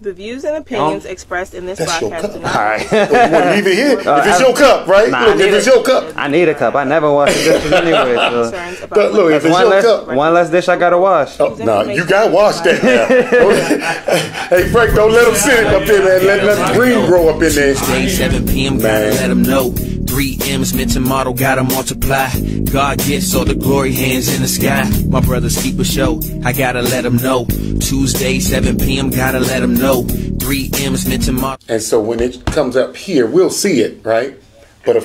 The views and opinions expressed in this broadcast do not. All right. You want to leave it here? If it's your cup, right? Nah, look, if it's your cup. I need a cup. I never wash the dishes anyway. So. But look, if it's your cup. One less dish I got to wash. Oh, no, you got to wash that now. Hey, Frank, don't let them sit up in there. Let the green grow up in there. Tuesday, 7 p.m., gotta let them know. 3 M's meant tomorrow, gotta multiply. God gets all the glory, hands in the sky. My brothers keep a show, I gotta let them know. Tuesday, 7 p.m., gotta let them know. 3 M's meant tomorrow. And so when it comes up here, we'll see it, right? But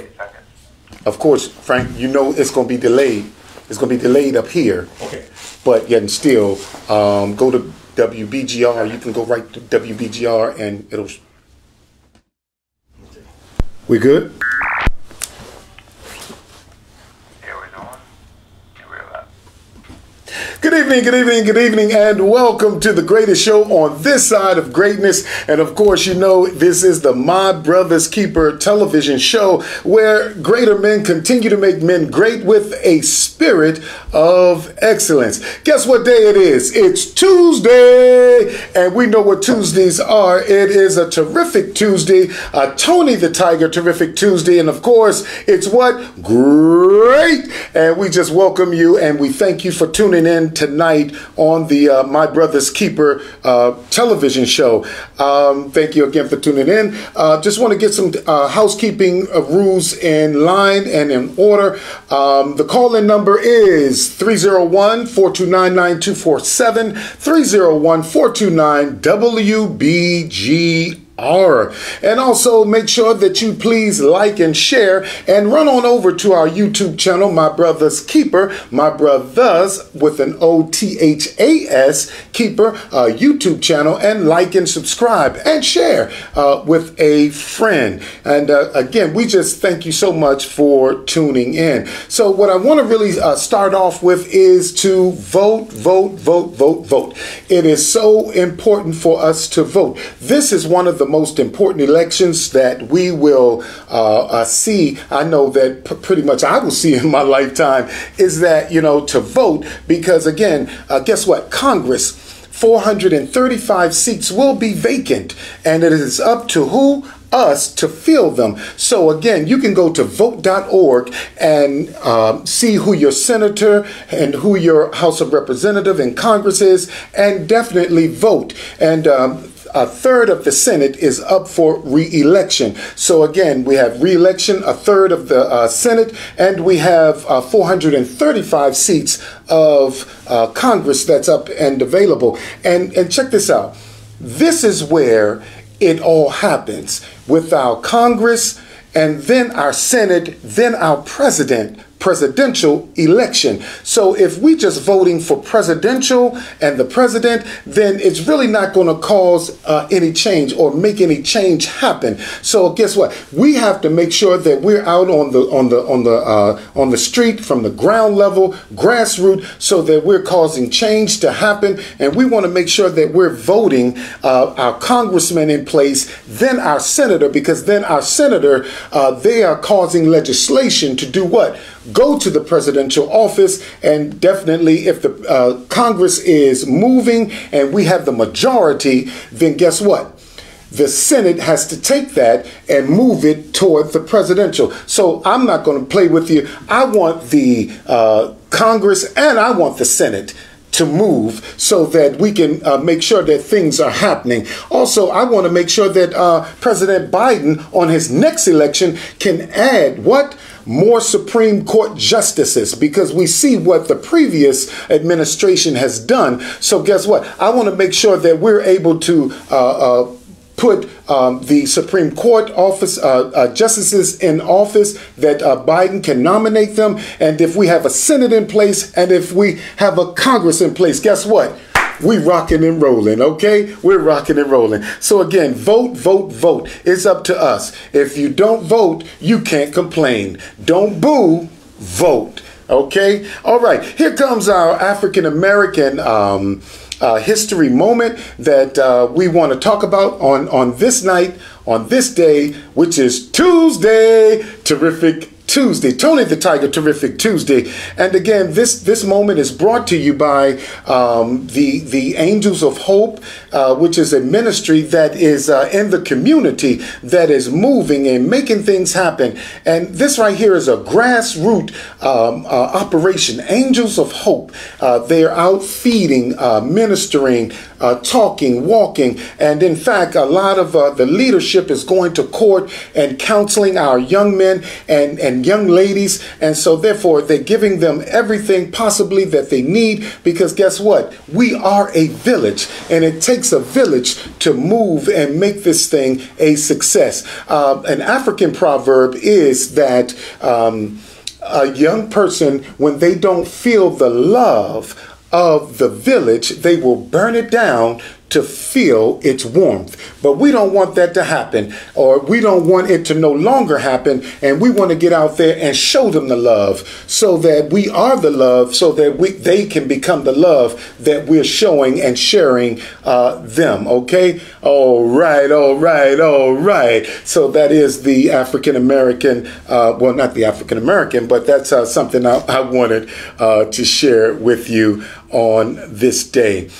of course, Frank, you know it's going to be delayed. It's going to be delayed up here. Okay. But yet and still, go to WBGR. You can go right to WBGR and it'll... We good? Good evening, good evening, good evening, and welcome to the greatest show on this side of greatness. And of course, you know, this is the My Brother's Keeper television show where greater men continue to make men great with a spirit of excellence. Guess what day it is? It's Tuesday, and we know what Tuesdays are. It is a terrific Tuesday, a Tony the Tiger terrific Tuesday, and of course, it's what? Great! And we just welcome you, and we thank you for tuning in tonight on the My Brother's Keeper television show. Thank you again for tuning in. Just want to get some housekeeping rules in line and in order. The call-in number is 301-429-9247, 301-429-WBG. And also make sure that you please like and share and run on over to our YouTube channel, My Brother's Keeper, My Brothers with an O-T-H-A-S Keeper YouTube channel, and like and subscribe and share with a friend. And again, we just thank you so much for tuning in. So what I want to really start off with is to vote, vote, vote, vote, vote. It is so important for us to vote. This is one of the most important elections that we will see. I know that pretty much I will see in my lifetime is that, you know, to vote, because again, guess what? Congress, 435 seats will be vacant, and it is up to who? Us to fill them. So again, you can go to vote.org and see who your senator and who your House of Representative and Congress is, and definitely vote. And a third of the Senate is up for re-election. So again, we have re-election, a third of the Senate, and we have 435 seats of Congress that's up and available. And check this out. This is where it all happens, with our Congress and then our Senate, then our presidential election. So if we just voting for presidential and the president, then it's really not going to cause any change or make any change happen. So guess what? We have to make sure that we're out on the street, from the ground level, grassroots, so that we're causing change to happen. And we want to make sure that we're voting our congressman in place, then our senator, because then our senator, they are causing legislation to do what? Go to the presidential office. And definitely if the Congress is moving and we have the majority, then guess what? The Senate has to take that and move it toward the presidential. So I'm not going to play with you. I want the Congress and I want the Senate to move so that we can make sure that things are happening. Also, I want to make sure that President Biden on his next election can add what? More Supreme Court justices, because we see what the previous administration has done. So guess what? I want to make sure that we're able to put the Supreme Court office justices in office, that Biden can nominate them. And if we have a Senate in place and if we have a Congress in place, guess what? We rocking and rolling, okay? We're rocking and rolling. So again, vote, vote, vote. It's up to us. If you don't vote, you can't complain. Don't boo, vote, okay? All right, here comes our African-American history moment that we want to talk about on this night, on this day, which is Tuesday, terrific Tuesday, Tony the Tiger Terrific Tuesday. And again, this moment is brought to you by the Angels of Hope, which is a ministry that is in the community that is moving and making things happen. And this right here is a grassroots operation, Angels of Hope. They're out feeding, ministering, talking, walking, and in fact, a lot of the leadership is going to court and counseling our young men and young ladies, and so therefore they're giving them everything possibly that they need, because guess what? We are a village, and it takes a village to move and make this thing a success. An African proverb is that a young person, when they don't feel the love of the village, they will burn it down to feel its warmth. But we don't want that to happen, or we don't want it to no longer happen, and we want to get out there and show them the love, so that we are the love, so that they can become the love that we're showing and sharing them. Okay? All right. So that is the African American, well, not the African American, but that's something I wanted to share with you on this day.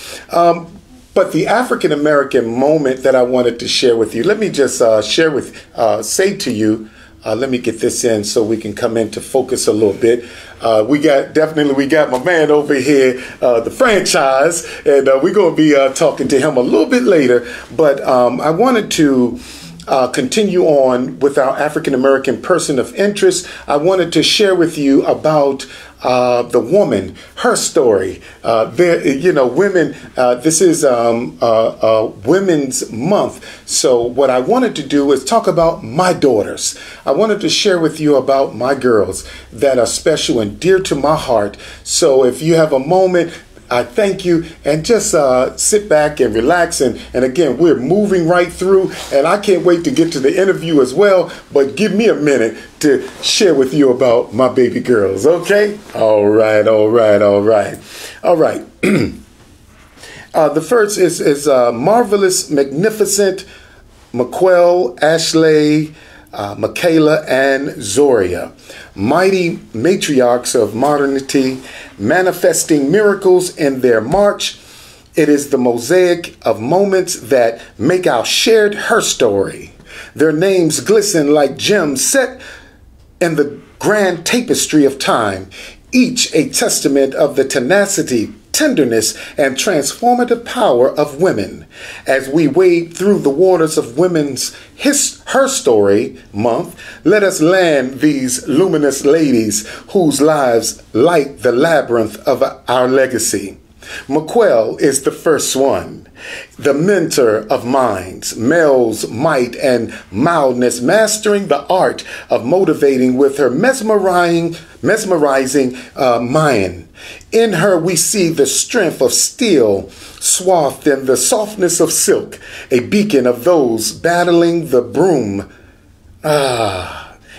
But the African American moment that I wanted to share with you, let me just say to you, let me get this in so we can come into focus a little bit. We got my man over here, the franchise, and we're going to be talking to him a little bit later. But I wanted to continue on with our African American person of interest. I wanted to share with you about the woman, her story. Women. This is Women's Month. So what I wanted to do is talk about my daughters. I wanted to share with you about my girls that are special and dear to my heart. So if you have a moment, I thank you, and just sit back and relax. And again, we're moving right through, and I can't wait to get to the interview as well. But give me a minute to share with you about my baby girls, okay? All right. The first is marvelous, magnificent McQuell, Ashley, Michaela, and Zoria, mighty matriarchs of modernity, manifesting miracles in their march. It is the mosaic of moments that make our shared her story. Their names glisten like gems set in the grand tapestry of time, each a testament of the tenacity, tenderness, and transformative power of women. As we wade through the waters of Women's Her Story Month, let us land these luminous ladies whose lives light the labyrinth of our legacy. McQuell is the first one, the mentor of minds, Mel's might and mildness, mastering the art of motivating with her mesmerizing mind. In her we see the strength of steel, swathed in the softness of silk, a beacon of those battling the broom.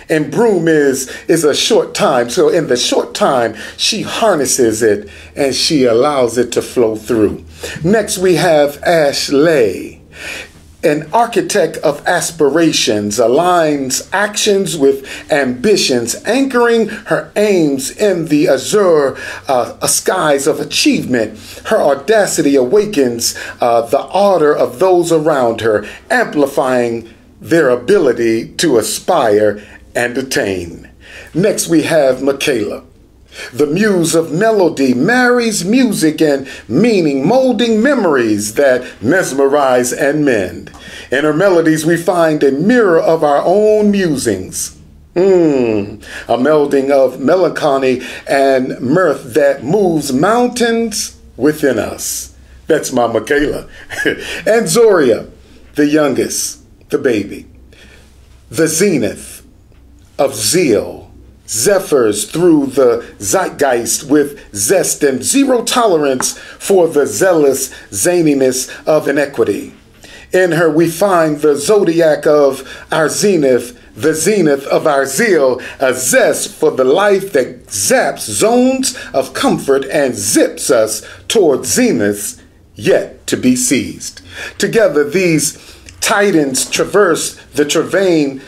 And broom is a short time. So in the short time, she harnesses it and she allows it to flow through. Next, we have Ashley, an architect of aspirations, aligns actions with ambitions, anchoring her aims in the azure skies of achievement. Her audacity awakens the ardor of those around her, amplifying their ability to aspire and attain. Next, we have Michaela. The muse of melody marries music and meaning, molding memories that mesmerize and mend. In her melodies, we find a mirror of our own musings. A melding of melancholy and mirth that moves mountains within us. That's my Michaela. And Zoria, the youngest, the baby. The zenith of zeal, zephyrs through the zeitgeist with zest and zero tolerance for the zealous zaniness of inequity. In her we find the zodiac of our zenith, the zenith of our zeal, a zest for the life that zaps zones of comfort and zips us toward zeniths yet to be seized. Together, these Titans traverse the terrain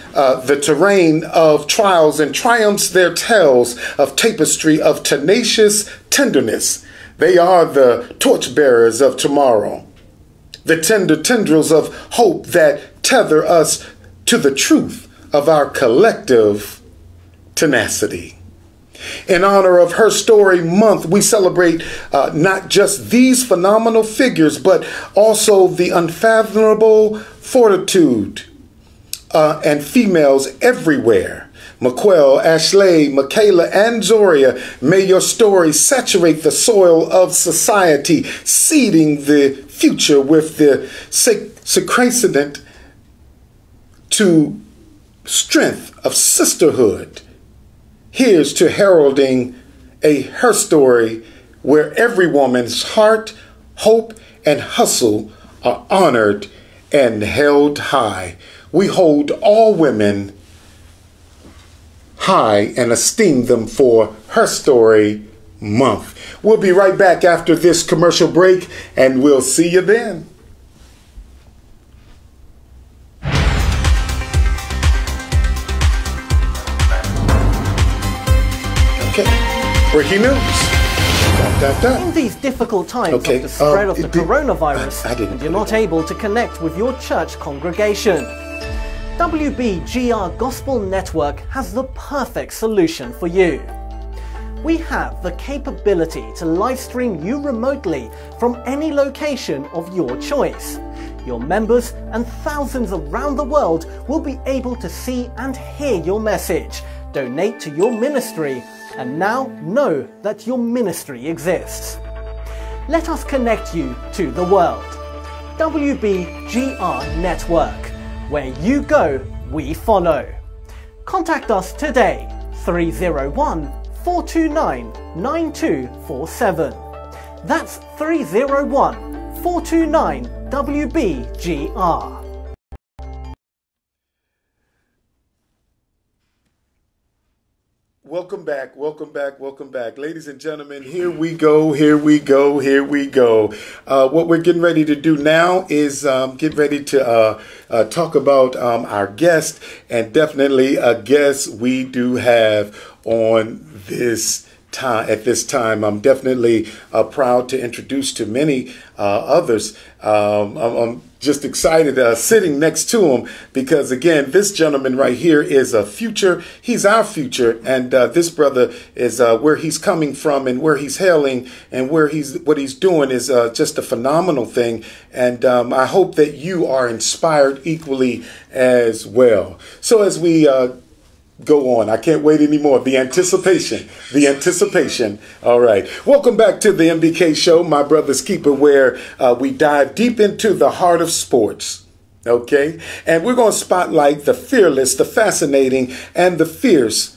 of trials and triumphs their tales of tapestry of tenacious tenderness. They are the torchbearers of tomorrow, the tender tendrils of hope that tether us to the truth of our collective tenacity. In honor of Her Story Month, we celebrate not just these phenomenal figures, but also the unfathomable fortitude and females everywhere. McQuell, Ashley, Michaela, and Zoria, may your story saturate the soil of society, seeding the future with the secrecident to strength of sisterhood. Here's to heralding a Her Story where every woman's heart, hope, and hustle are honored and held high. We hold all women high and esteem them for Her Story Month. We'll be right back after this commercial break, and we'll see you then. Breaking news. In these difficult times of the spread of the coronavirus, and you're not able to connect with your church congregation, WBGR Gospel Network has the perfect solution for you. We have the capability to live stream you remotely from any location of your choice. Your members and thousands around the world will be able to see and hear your message, donate to your ministry, and now know that your ministry exists. Let us connect you to the world. WBGR Network. Where you go, we follow. Contact us today, 301-429-9247. That's 301-429-WBGR. Welcome back, welcome back, welcome back. Ladies and gentlemen, here we go, here we go, here we go. What we're getting ready to do now is get ready to talk about our guest, and definitely a guest we do have on this time. At this time, I'm definitely proud to introduce to many others. I'm just excited sitting next to him because, again, this gentleman right here is a future. He's our future. And this brother is where he's coming from and where he's hailing and what he's doing is just a phenomenal thing. And I hope that you are inspired equally as well. So as we go on. I can't wait anymore. The anticipation. All right. Welcome back to the MBK show, my brother's keeper, where we dive deep into the heart of sports. Okay. And we're going to spotlight the fearless, the fascinating, and the fierce.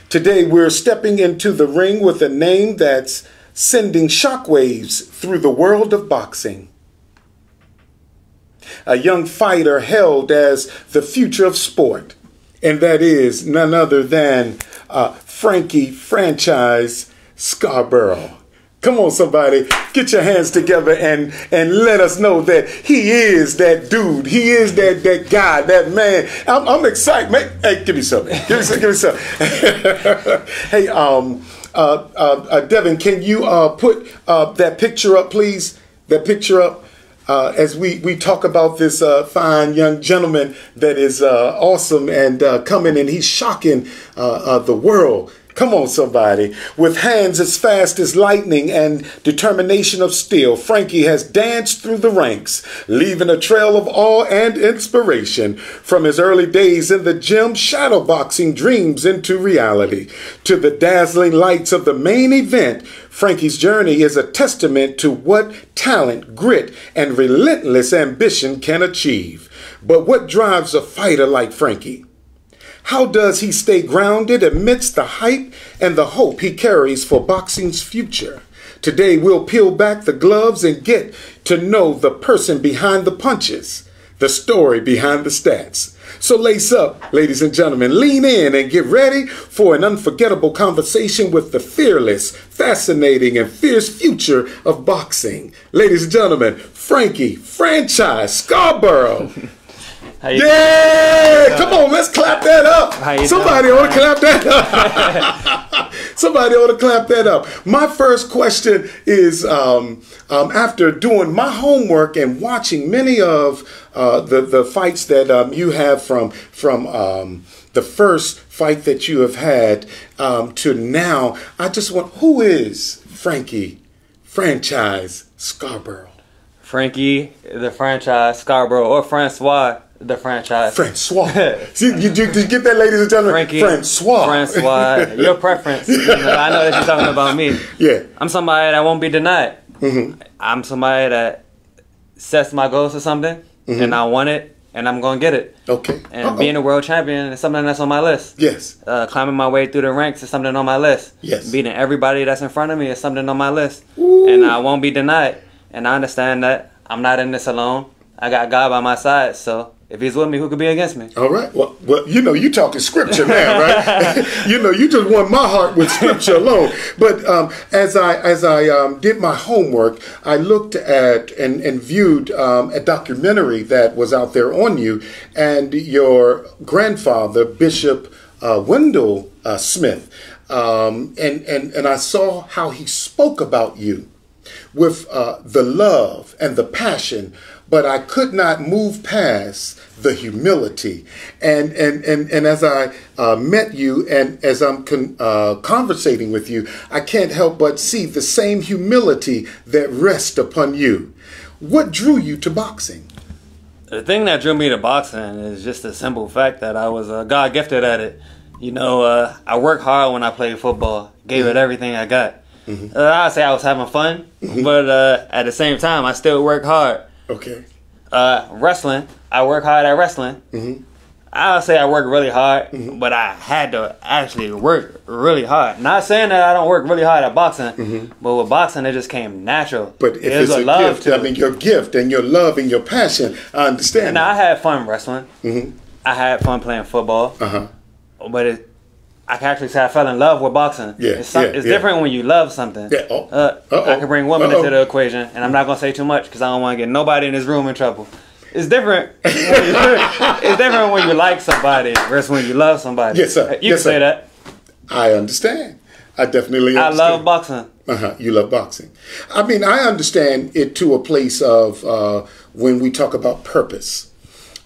Today, we're stepping into the ring with a name that's sending shockwaves through the world of boxing. A young fighter hailed as the future of sport. And that is none other than Frankie Franchise Scarboro. Come on, somebody, get your hands together and let us know that he is that dude. He is that guy, that man. I'm excited, man. Hey, give me something. Give me something. Hey, Devin, can you put that picture up, please? That picture up. As we talk about this fine young gentleman that is awesome and coming, and he's shocking the world. Come on, somebody. With hands as fast as lightning and determination of steel, Frankie has danced through the ranks, leaving a trail of awe and inspiration. From his early days in the gym, shadowboxing dreams into reality. To the dazzling lights of the main event, Frankie's journey is a testament to what talent, grit, and relentless ambition can achieve. But what drives a fighter like Frankie? How does he stay grounded amidst the hype and the hope he carries for boxing's future? Today, we'll peel back the gloves and get to know the person behind the punches, the story behind the stats. So lace up, ladies and gentlemen, lean in and get ready for an unforgettable conversation with the fearless, fascinating, and fierce future of boxing. Ladies and gentlemen, Frankie Franchise Scarboro. Yeah! Come on, let's clap that up. Somebody ought to clap that up. Somebody ought to clap that up. My first question is, after doing my homework and watching many of the fights that you have from the first fight that you have had to now, I just want, who is Frankie Franchise Scarboro? Frankie the Franchise Scarboro, or Francois the Franchise. Francois. See, did you get that, ladies and gentlemen? Frankie, Francois. Francois. Your preference. You know, I know that you're talking about me. Yeah. I'm somebody that won't be denied. Mm-hmm. I'm somebody that sets my goals for something, and I want it, and I'm going to get it. Okay. And being a world champion is something that's on my list. Yes. Climbing my way through the ranks is something on my list. Yes. Beating everybody that's in front of me is something on my list. Ooh. And I won't be denied. And I understand that I'm not in this alone. I got God by my side, so if he's with me, who could be against me? All right. Well, you know, you talking scripture now, right? You know, you just won my heart with scripture alone. But as I did my homework, I looked at and viewed a documentary that was out there on you, and your grandfather, Bishop Wendell Smith, and I saw how he spoke about you with the love and the passion, but I could not move past the humility. And as I met you and as I'm conversating with you, I can't help but see the same humility that rests upon you. What drew you to boxing? The thing that drew me to boxing is just the simple fact that I was God gifted at it. You know, I worked hard when I played football, gave it everything I got. I'd say I was having fun, but at the same time, I still work hard. Okay. Wrestling, I work hard at wrestling. I'll say I work really hard, but I had to actually work really hard. Not saying that I don't work really hard at boxing, but with boxing, it just came natural. But if it's a gift, I mean, your gift and your love and your passion, I understand. And I had fun wrestling. I had fun playing football. But I can actually say I fell in love with boxing. It's different when you love something. I can bring women into the equation, and I'm not going to say too much because I don't want to get nobody in this room in trouble. It's different. It's different when you like somebody versus when you love somebody. Yes, sir. You can say that. I understand. I definitely understand. I love boxing. You love boxing. I mean, I understand it to a place of when we talk about purpose.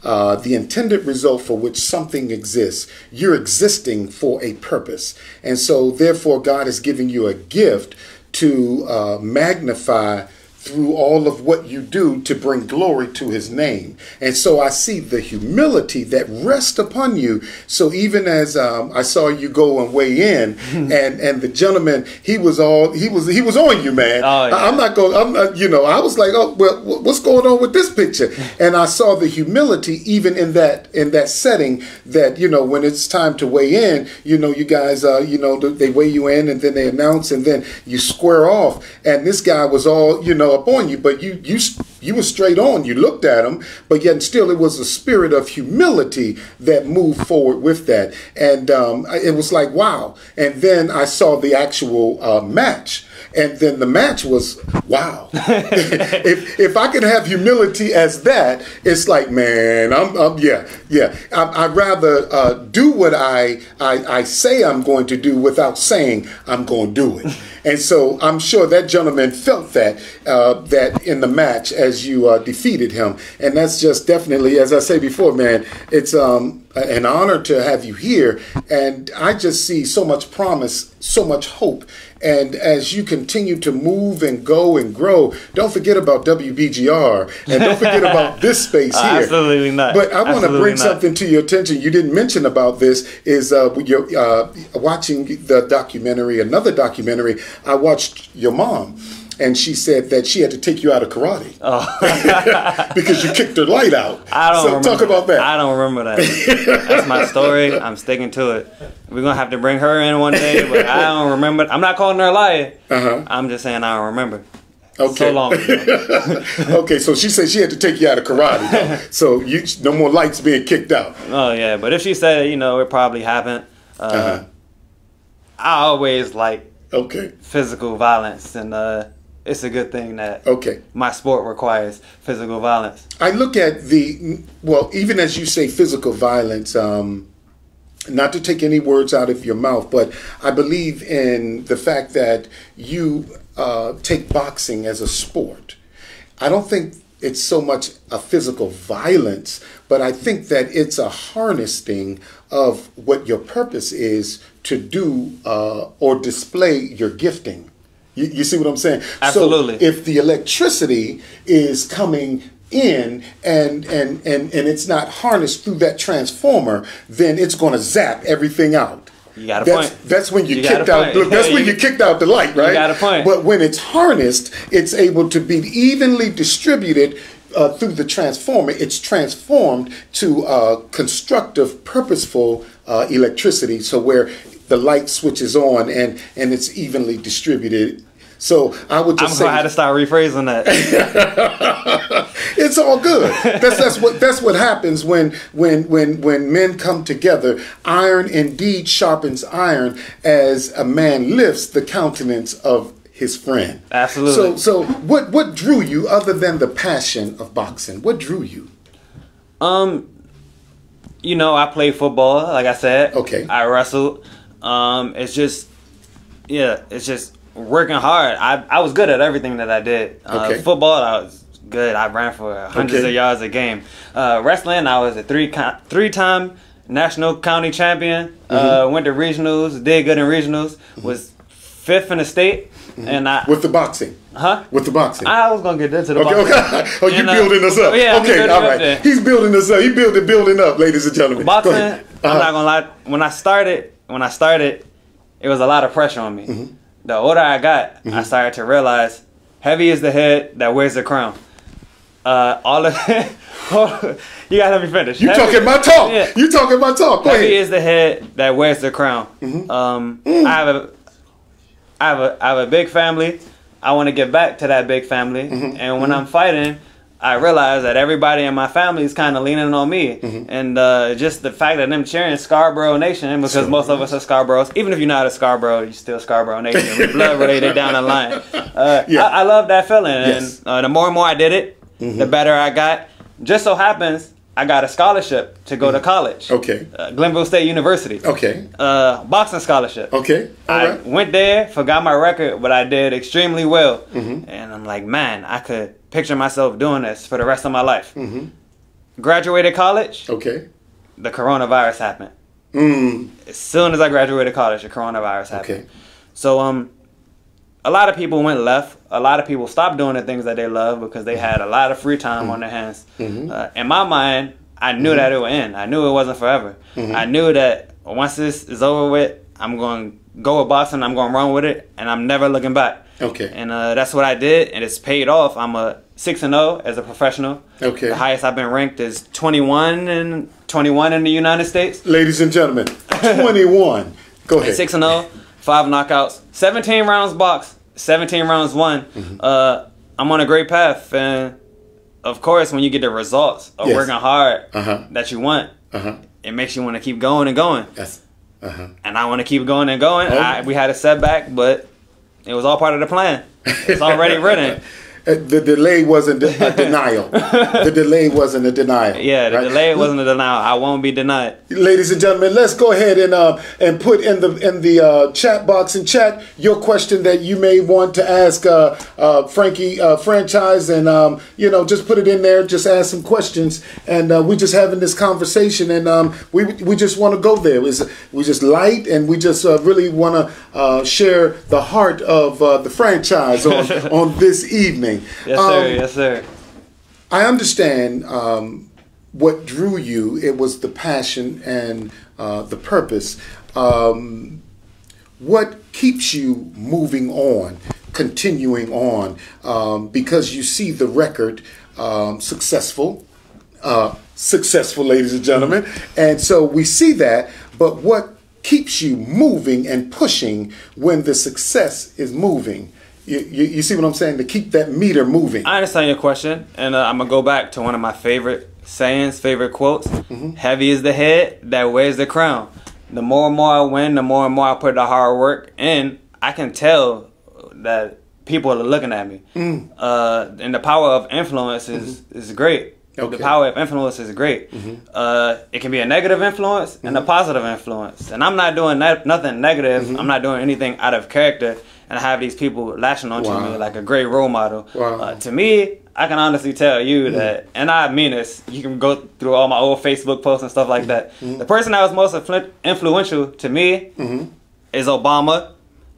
The intended result for which something exists, you're existing for a purpose. And so therefore God is giving you a gift to magnify through all of what you do to bring glory to his name. And so I see the humility that rests upon you. So even as I saw you go and weigh in, and the gentleman, he was on you, man. Oh, yeah. I'm not, I was like, oh, well, what's going on with this picture? And I saw the humility even in that setting that, you know, when it's time to weigh in, you know, you guys, they weigh you in and then they announce and then you square off. And this guy was all, you know, up on you, but you were straight on. You looked at him, but yet still it was a spirit of humility that moved forward with that. And it was like, wow. And then I saw the actual match. And then the match was, wow. if I can have humility as that, it's like, man, I'd rather do what I say I'm going to do without saying I'm going to do it. And so I'm sure that gentleman felt that in the match as you defeated him. And that's just definitely, as I say before, man, it's an honor to have you here. And I just see so much promise, so much hope. And as you continue to move and go and grow, don't forget about WBGR and don't forget about this space here. Absolutely not. But I want to bring something to your attention. You didn't mention about this is you're watching the documentary, another documentary. I watched your mom. And she said that she had to take you out of karate because you kicked her light out. Talk about that. I don't remember that. That's my story. I'm sticking to it. We're going to have to bring her in one day, but I don't remember. I'm not calling her a liar. I'm just saying I don't remember. Okay. So long ago. Okay, so she said she had to take you out of karate. Though. So no more lights being kicked out. Oh, yeah. But if she said, it probably happened. I always like physical violence and it's a good thing that my sport requires physical violence. I look at even as you say physical violence, not to take any words out of your mouth, but I believe in the fact that you take boxing as a sport. I don't think it's so much a physical violence, but I think that it's a harnessing of what your purpose is to do or display your gifting. You see what I'm saying? Absolutely. So if the electricity is coming in and it's not harnessed through that transformer, then it's going to zap everything out. You got a point. That's when you kicked out. That's when you kicked out the light, right? You got a point. But when it's harnessed, it's able to be evenly distributed through the transformer. It's transformed to constructive, purposeful electricity. So where the light switches on and it's evenly distributed. So I would just say, I'm gonna have to start rephrasing that. It's all good. That's what happens when men come together. Iron indeed sharpens iron, as a man lifts the countenance of his friend. Absolutely. So what drew you, other than the passion of boxing? What drew you? You know, I played football, like I said. Okay. I wrestled. It's just working hard. I was good at everything that I did. Football, I was good. I ran for hundreds of yards a game. Wrestling, I was a three-time national county champion. Went to regionals, did good in regionals. Was 5th in the state. And with the boxing. With the boxing. I was gonna get into the boxing. Okay. Oh, you building us up. Yeah, okay, all right. He's building us up. He building up, ladies and gentlemen. Boxing, I'm not gonna lie. When I started, it was a lot of pressure on me. The older I got, I started to realize heavy is the head that wears the crown. All of you gotta let me finish. You talking my talk. Yeah. You talking my talk. Go ahead. Heavy is the head that wears the crown. I have a big family. I want to get back to that big family. And when I'm fighting, I realize that everybody in my family is kind of leaning on me. And just the fact that them cheering Scarboro Nation, because most of us are Scarboroughs. Even if you're not a Scarborough, you're still Scarboro Nation. We're blood related down the line. I love that feeling. Yes. And the more and more I did it, the better I got. Just so happens, I got a scholarship to go to college. Okay. Glenville State University. Okay. Boxing scholarship. Okay. I went there, forgot my record, but I did extremely well. And I'm like, man, I could picture myself doing this for the rest of my life. Graduated college. Okay. The coronavirus happened. As soon as I graduated college, the coronavirus happened. Okay. So a lot of people went left. A lot of people stopped doing the things that they love because they had a lot of free time on their hands. In my mind, I knew that it would end. I knew it wasn't forever. I knew that once this is over with, I'm going to go with boxing, I'm going to run with it, and I'm never looking back. Okay. And that's what I did, and it's paid off. I'm a 6-0 as a professional. Okay. The highest I've been ranked is 21 in the United States. Ladies and gentlemen, 21. Go ahead. 6-0. 5 knockouts, 17 rounds boxed, 17 rounds won. I'm on a great path, and of course, when you get the results of working hard that you want, it makes you want to keep going and going. Yes. And I want to keep going and going. We had a setback, but it was all part of the plan. It's already written. The delay wasn't a denial. The delay wasn't a denial. Yeah, the delay wasn't a denial. I won't be denied. Ladies and gentlemen, let's go ahead and put in the chat box and chat your question that you may want to ask Frankie Franchise, and just put it in there. Just ask some questions, and we just having this conversation, and we just want to go there. We just light, and we just really want to share the heart of the franchise on this evening. Yes, sir. Yes, sir. I understand what drew you. It was the passion and the purpose. What keeps you moving on, continuing on? Because you see the record successful, ladies and gentlemen. And so we see that. But what keeps you moving and pushing when the success is moving? You see what I'm saying? To keep that meter moving. I understand your question, and I'm going to go back to one of my favorite sayings, favorite quotes. Heavy is the head that wears the crown. The more and more I win, the more and more I put the hard work in. I can tell that people are looking at me. And the power of influence is great. Okay. The power of influence is great. It can be a negative influence and a positive influence. And I'm not doing nothing negative. I'm not doing anything out of character. And I have these people lashing onto me like a great role model. To me, I can honestly tell you that, and I mean this, you can go through all my old Facebook posts and stuff like that. The person that was most influential to me is Obama.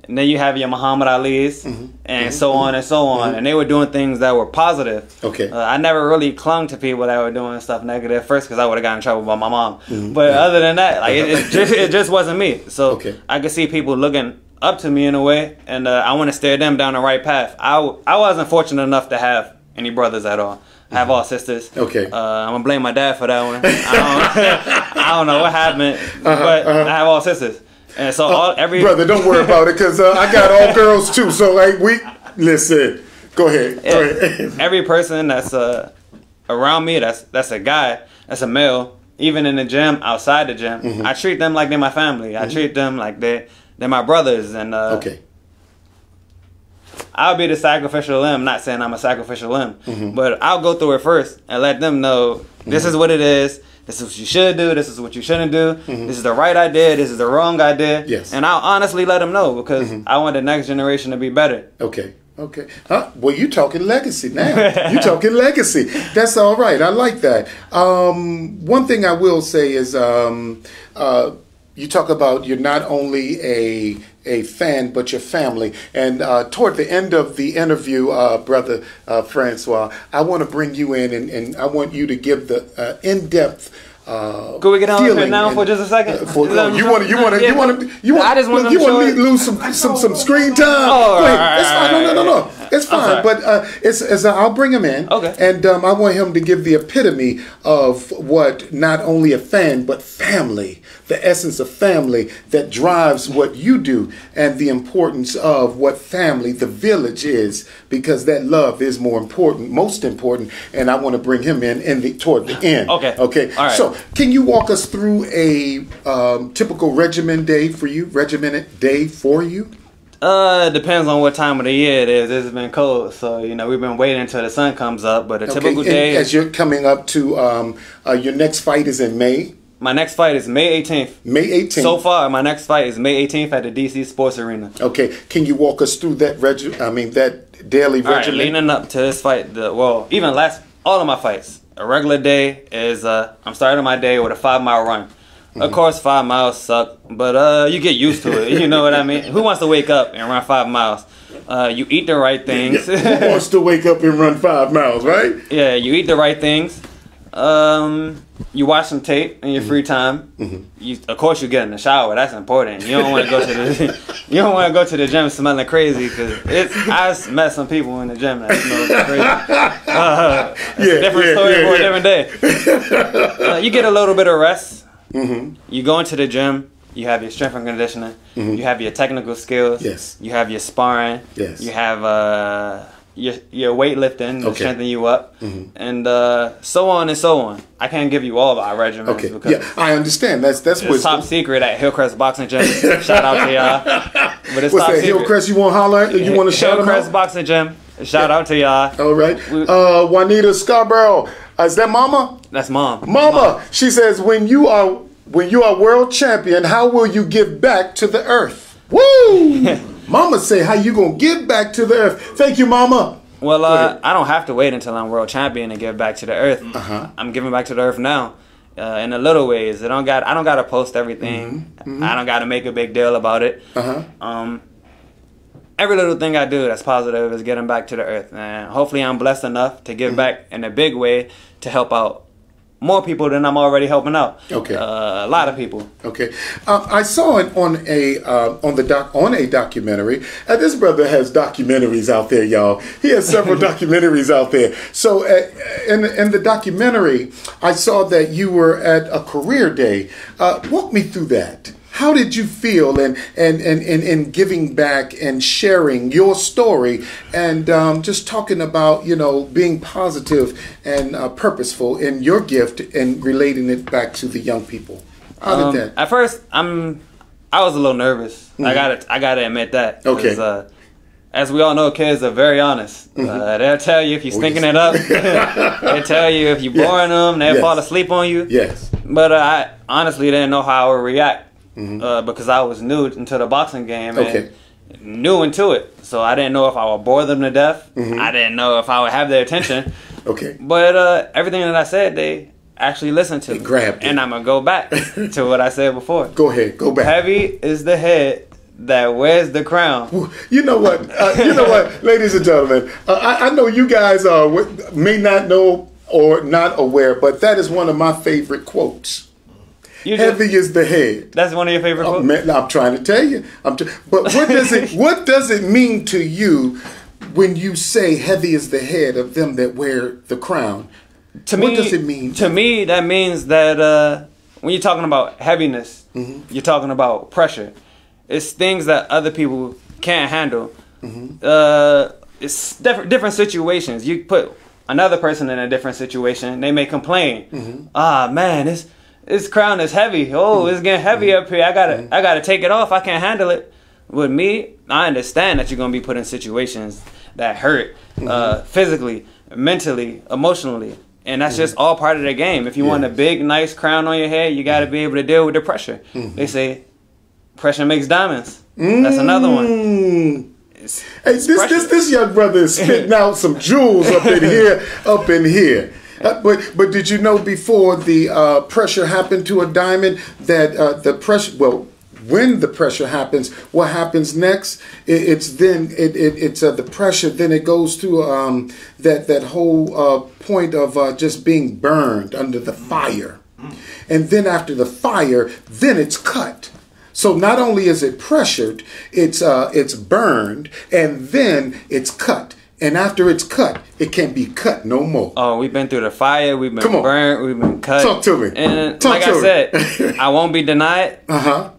And then you have your Muhammad Ali's and so on and so on. And they were doing things that were positive. Okay. I never really clung to people that were doing stuff negative first because I would have gotten in trouble by my mom. But other than that, like it just wasn't me. So I could see people looking up to me in a way, and I want to steer them down the right path. I wasn't fortunate enough to have any brothers at all. I have all sisters. Okay. I'm gonna blame my dad for that one. I don't know what happened, but I have all sisters. And so every brother, don't worry about it, because I got all girls too. So like listen. Go ahead. Go ahead. Every person that's around me, that's a guy, that's a male, even in the gym, outside the gym, I treat them like they're my family. I treat them like they're my brothers. And I'll be the sacrificial limb. Not saying I'm a sacrificial limb, but I'll go through it first and let them know this is what it is. This is what you should do. This is what you shouldn't do. This is the right idea. This is the wrong idea. Yes. And I'll honestly let them know, because I want the next generation to be better. Okay. Okay. Well, you talking legacy now. You talking legacy. That's all right. I like that. One thing I will say is you talk about you're not only a fan, but your family. And toward the end of the interview, Brother Francois, I want to bring you in, and I want you to give the in-depth Could we get on here now for just a second? You want me to lose some screen time? Oh, it's fine. No. It's fine. But I'll bring him in. Okay. And I want him to give the epitome of what not only a fan, but family, the essence of family that drives what you do, and the importance of what family, the village is, because that love is most important. And I want to bring him in toward the end. Okay. Okay. All right. So, can you walk us through a typical regimented day for you? Depends on what time of the year it is. It's been cold, so we've been waiting until the sun comes up. But a typical day, as you're coming up to your next fight is in May. My next fight is May 18th. May 18th. So far, my next fight is May 18th at the DC Sports Arena. Okay, can you walk us through that that daily regimen? All right, leading up to this fight, all of my fights. A regular day is I'm starting my day with a 5-mile run. Of course, 5 miles suck, but you get used to it. You know what I mean? Who wants to wake up and run 5 miles? You eat the right things. Yeah. Who wants to wake up and run 5 miles, right? Yeah, you eat the right things. You watch some tape in your free time. Of course, you get in the shower. That's important. You don't want to go to the gym smelling crazy, because I've met some people in the gym that smell crazy. It's a different story for a different day. You get a little bit of rest. You go into the gym. You have your strength and conditioning. You have your technical skills. Yes. You have your sparring. Yes. You have your weightlifting to strengthen you up, and so on and so on. I can't give you all of our regimens. Okay. Yeah, I understand. That's it's top secret at Hillcrest Boxing Gym. Shout out to y'all. But it's what's top that? secret. Hillcrest? You want to holler? You want to shout them out? Hillcrest Boxing Gym. Shout out to y'all. All right. Juanita Scarboro. Is that Mama? That's Mom. Mama. She says, when you are world champion, how will you give back to the earth? Woo! Mama say, how you gonna give back to the earth? Thank you, Mama. Well, I don't have to wait until I'm world champion to give back to the earth. I'm giving back to the earth now, in a little ways. I don't gotta post everything. I don't gotta make a big deal about it. Every little thing I do that's positive is getting back to the earth, and hopefully I'm blessed enough to give back in a big way to help out more people than I'm already helping out. Okay. A lot of people. Okay. I saw it on a documentary. And this brother has documentaries out there, y'all. He has several documentaries out there. So in the documentary, I saw that you were at a career day. Walk me through that. How did you feel in giving back and sharing your story, and just talking about, being positive and purposeful in your gift and relating it back to the young people? How did that? At first, I was a little nervous. I gotta admit that. Okay. as we all know, kids are very honest. They'll tell you if you're stinking it up. They'll tell you if you're boring them. They'll fall asleep on you. Yes. But I honestly didn't know how I would react because I was new into the boxing game and new into it. So I didn't know if I would bore them to death. I didn't know if I would have their attention. But everything that I said, they actually listened to me. Grabbed it. And I'm going to go back to what I said before. Go ahead. Go back. Heavy is the head that wears the crown. You know what? Ladies and gentlemen, I know you guys may not know or not aware, but that is one of my favorite quotes. Heavy is the head. That's one of your favorite quotes? Man, I'm trying to tell you. But what does it mean to you when you say heavy is the head of them that wear the crown? What does it mean? To me, that means that when you're talking about heaviness, you're talking about pressure. It's things that other people can't handle. It's different situations. You put another person in a different situation, they may complain. Ah, man, this crown is heavy. Oh, it's getting heavy up here. I gotta take it off. I can't handle it. With me, I understand that you're gonna be put in situations that hurt physically, mentally, emotionally. And that's just all part of the game. If you want a big, nice crown on your head, you got to be able to deal with the pressure. They say pressure makes diamonds. That's another one. This young brother is spitting out some jewels up in here. But did you know before the pressure happened to a diamond that the pressure, when the pressure happens, what happens next? It's the pressure. Then it goes to that whole point of just being burned under the fire, and then after the fire, then it's cut. So not only is it pressured, it's burned, and then it's cut. And after it's cut, it can't be cut no more. Oh, we've been through the fire. We've been burned. We've been cut. Talk to me. And like I said, I won't be denied.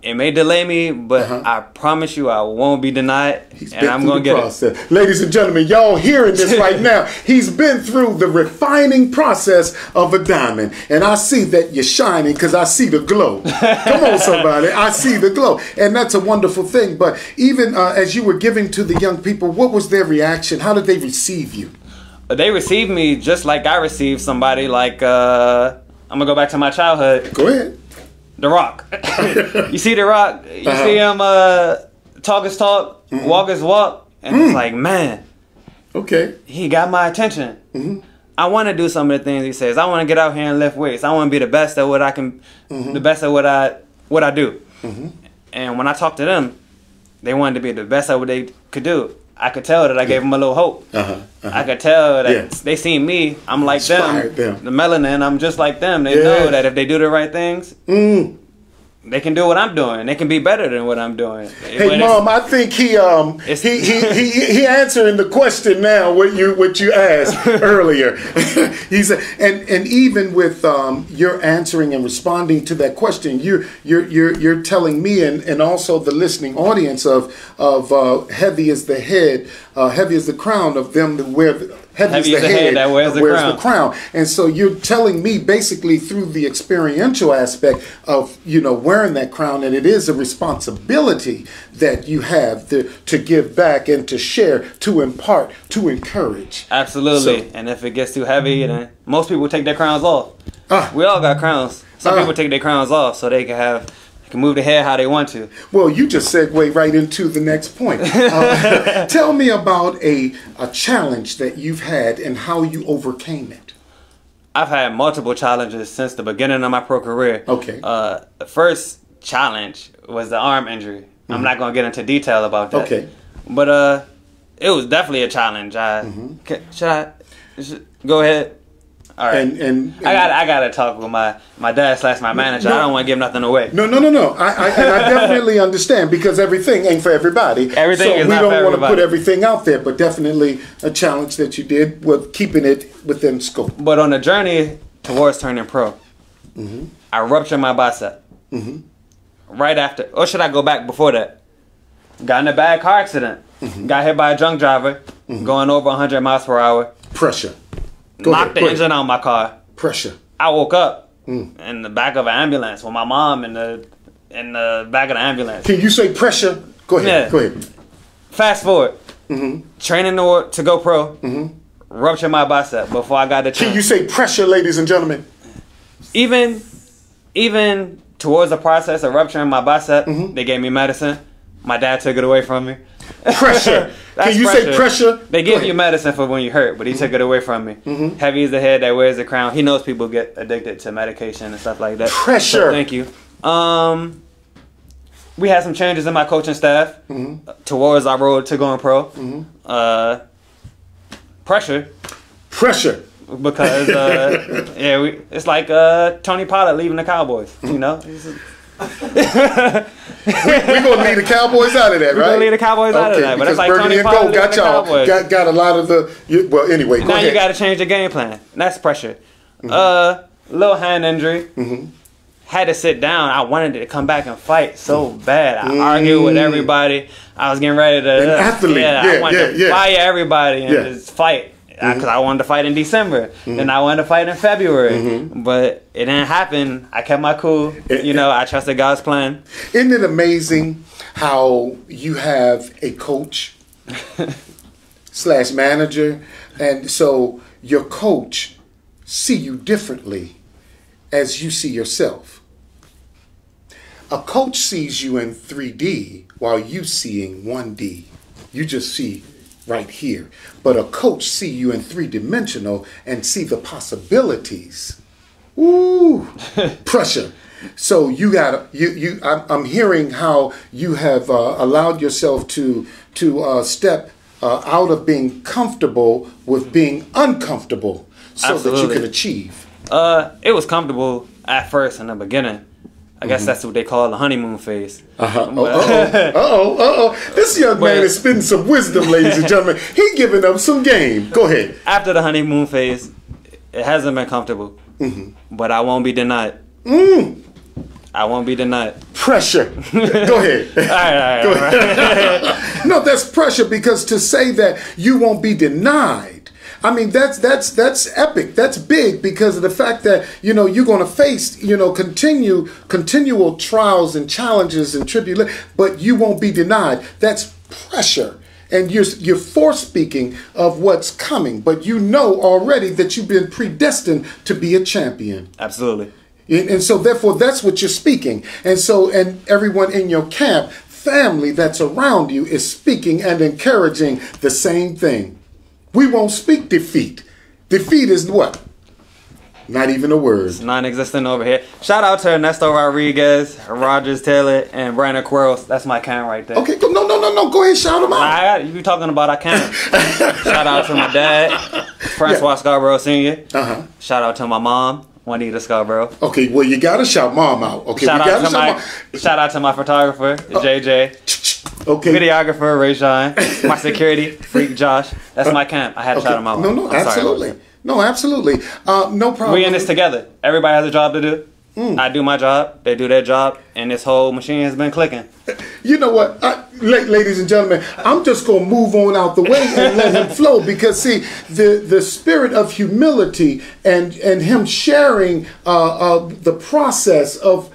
It may delay me, but I promise you I won't be denied. And I'm going to get it. Ladies and gentlemen, y'all hearing this right now. He's been through the refining process of a diamond. And I see that you're shining because I see the glow. Come on, somebody. I see the glow. And that's a wonderful thing. But even as you were giving to the young people, what was their reaction? How did they receive you? They received me just like I received somebody. Like I'm gonna go back to my childhood. Go ahead. The Rock. You see The Rock. You see him talk his talk, walk his walk, and it's like, man. Okay. He got my attention. I want to do some of the things he says. I want to get out here and lift weights. I want to be the best at what I can. The best at what I do. And when I talked to them, they wanted to be the best at what they could do. I could tell that I gave them a little hope. I could tell that they seen me. I'm like them. The melanin, I'm just like them. They know that if they do the right things, they can do what I'm doing. They can be better than what I'm doing. Hey, Mom, I think he answering the question now. What you asked earlier. He said, and even with your answering and responding to that question, you're telling me and also the listening audience of heavy is the head, heavy is the crown of them that wear. Heavy is the head that wears the crown. And so you're telling me basically through the experiential aspect of, wearing that crown, and it is a responsibility that you have to give back and to share, to impart, to encourage. Absolutely. And if it gets too heavy, then most people take their crowns off. We all got crowns. Some people take their crowns off so they can move the head how they want to. Well, you just segue right into the next point. Tell me about a challenge that you've had and how you overcame it. I've had multiple challenges since the beginning of my pro career. Okay. The first challenge was the arm injury. I'm not going to get into detail about that. Okay. But it was definitely a challenge. Should go ahead? All right. And I gotta talk with my dad / my manager. I don't want to give nothing away. No. I definitely understand because everything ain't for everybody. Everything is not for everybody. We don't want to put everything out there, but definitely a challenge that you did with keeping it within scope. But on the journey towards turning pro, I ruptured my bicep. Right after, or should I go back before that? Got in a bad car accident. Got hit by a drunk driver going over 100 miles per hour. Pressure. Knocked the engine out of my car. Pressure. I woke up in the back of an ambulance with my mom in the back of the ambulance. Can you say pressure? Go ahead. Yeah. Go ahead. Fast forward. training to go pro, ruptured my bicep before I got the chance. Can you say pressure, ladies and gentlemen? Even towards the process of rupturing my bicep, they gave me medicine. My dad took it away from me. Pressure. Can you say pressure? They give you medicine for when you hurt, but he took it away from me. Heavy is the head that wears the crown. He knows people get addicted to medication and stuff like that. Pressure. So, thank you. We had some changes in my coaching staff towards our road to going pro. Pressure. Pressure. Because it's like Tony Pollard leaving the Cowboys. You know. We're gonna leave the Cowboys out of that, right? We're gonna leave the Cowboys out of that, but it's like Tony Pollard got y'all got a lot of the. Well, anyway, now you got to change the game plan. And that's pressure. Little hand injury. Had to sit down. I wanted to come back and fight so bad. I argued with everybody. I was getting ready to. An athlete. I wanted to fire everybody and just fight. Because I wanted to fight in December, and I wanted to fight in February, but it didn't happen. I kept my cool. I trusted God's plan. Isn't it amazing how you have a coach / manager, and so your coach see you differently as you see yourself? A coach sees you in 3D while you seeing 1D. You just see right here. But a coach see you in 3-dimensional and see the possibilities. Ooh, pressure. So you got I'm hearing how you have allowed yourself to step out of being comfortable with being uncomfortable, so that you can achieve. It was comfortable at first in the beginning. I guess that's what they call the honeymoon phase. This young man is spitting some wisdom, ladies and gentlemen. He giving up some game. Go ahead. After the honeymoon phase, it hasn't been comfortable. But I won't be denied. I won't be denied. Pressure. Go ahead. All right. No, that's pressure, because to say that you won't be denied, I mean, that's epic. That's big, because of the fact that, you're going to face, continual trials and challenges and tribulations, but you won't be denied. That's pressure. And you're forespeaking of what's coming, but you know already that you've been predestined to be a champion. Absolutely. And so therefore that's what you're speaking. And so, and everyone in your camp, family that's around you is speaking and encouraging the same thing. We won't speak defeat. Defeat is what? Not even a word. It's non-existent over here. Shout out to Ernesto Rodriguez, Rogers Taylor, and Brandon Quarles. That's my camp right there. Okay, no. Go ahead, shout them out. You talking about our camp. Shout out to my dad, Francois Scarboro Sr. Shout out to my mom, Juanita Scarboro. Okay, well, you got to shout mom out. Okay, shout out to my photographer, JJ. Okay. Videographer, Ray Shine. My security, Freak Josh. That's my camp. I had to shout him out. No, absolutely. No, absolutely. No problem. We in this together. Everybody has a job to do. I do my job. They do their job. And this whole machine has been clicking. You know what? Ladies and gentlemen, I'm just going to move on out the way and let him flow. Because, see, the spirit of humility and him sharing the process of